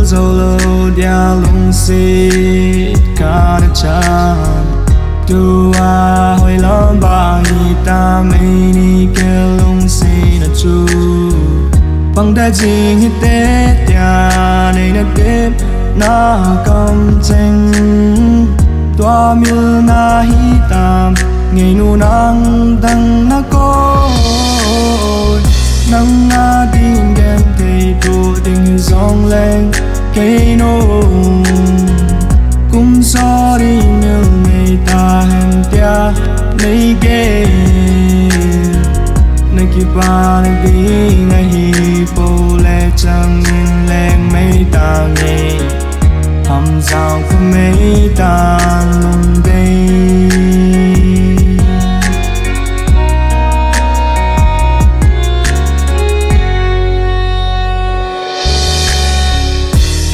solo dia lung si cả đất tràn tu a hồi lắm ba ta mấy ni kêu lung si na chu bằng đại chính hết tết nhà này na tết na cầm tranh tua miêu na hi tam ngày nu nang đăng na có nang na tin đêm thầy tu tình giông lên cây nô cũng gió đi như ngày ta hẹn tia mấy ghê nơi kia ba nơi đi ngày hi bồ lệ chẳng nhìn lên mấy ta nghe hầm rào của mấy ta luôn đây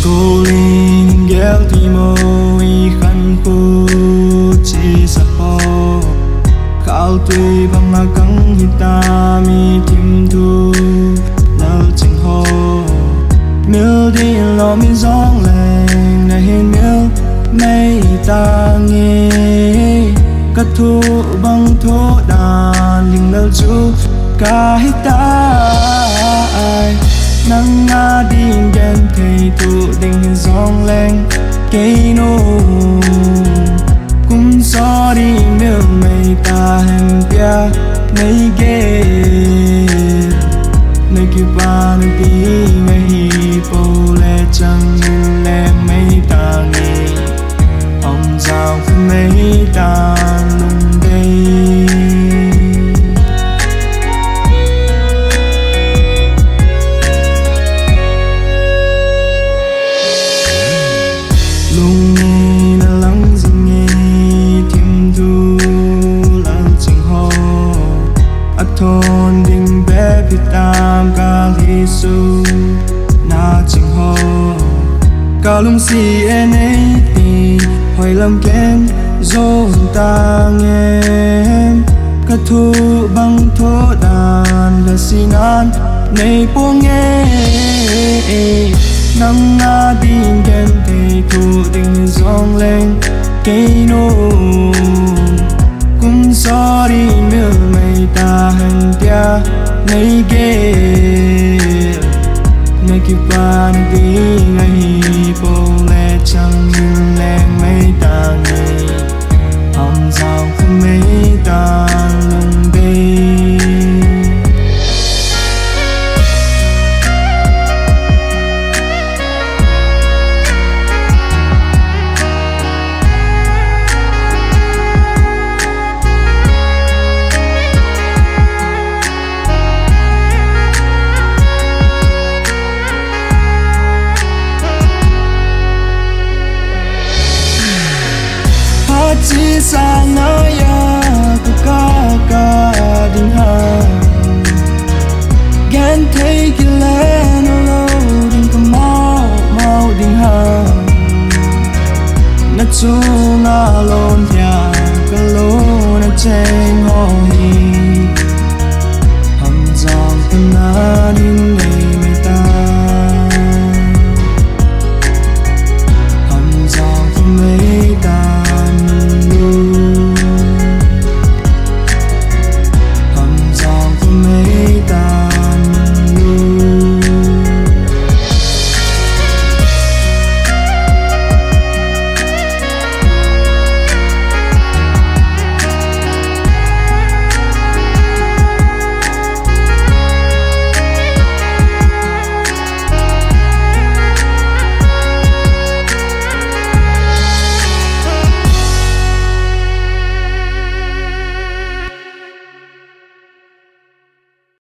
cô linh ghé thì môi khăn phu chỉ sa ho khảo tùy bằng là căng hi ta mi tim thu lao chừng ho miêu đi lo mi giông lên này hiền miêu mấy ta nghe cất thu bằng thố đàn nhưng đâu chú cả hết ta nắng nga đi đêm thầy tu đình giông lên cây nô cũng gió đi miêu mấy ta hẹn tia mấy ghê nơi kia ba nơi tí ngày hi bồ lệ chẳng nhìn lệ mấy ta nghe hồng rào của mấy ta luôn đây lung nghe là lắng dừng nghe thêm thu lắng chừng ho ắt thôn đình bé việt tam ca lý su na chừng ho ca lung si en ấy thì hỏi làm kén dô ta nghe ca thu bằng thố đàn là si nan này buông nghe nắng nga đi đêm thầy thu đình giông lên cây nô cũng gió đi miêu mấy ta hẹn tia mấy ghê ngày kia ba nơi đi ngày hi bồ lệ chẳng nhìn lên mấy ta nghe hồng rào của mấy ta luôn đây chỉ sang nơi ya của ca đình hàng ghen thấy kia lên lâu đình có mau đình hàng nát chung ngã lôn nhà cả lô nát chen ho hi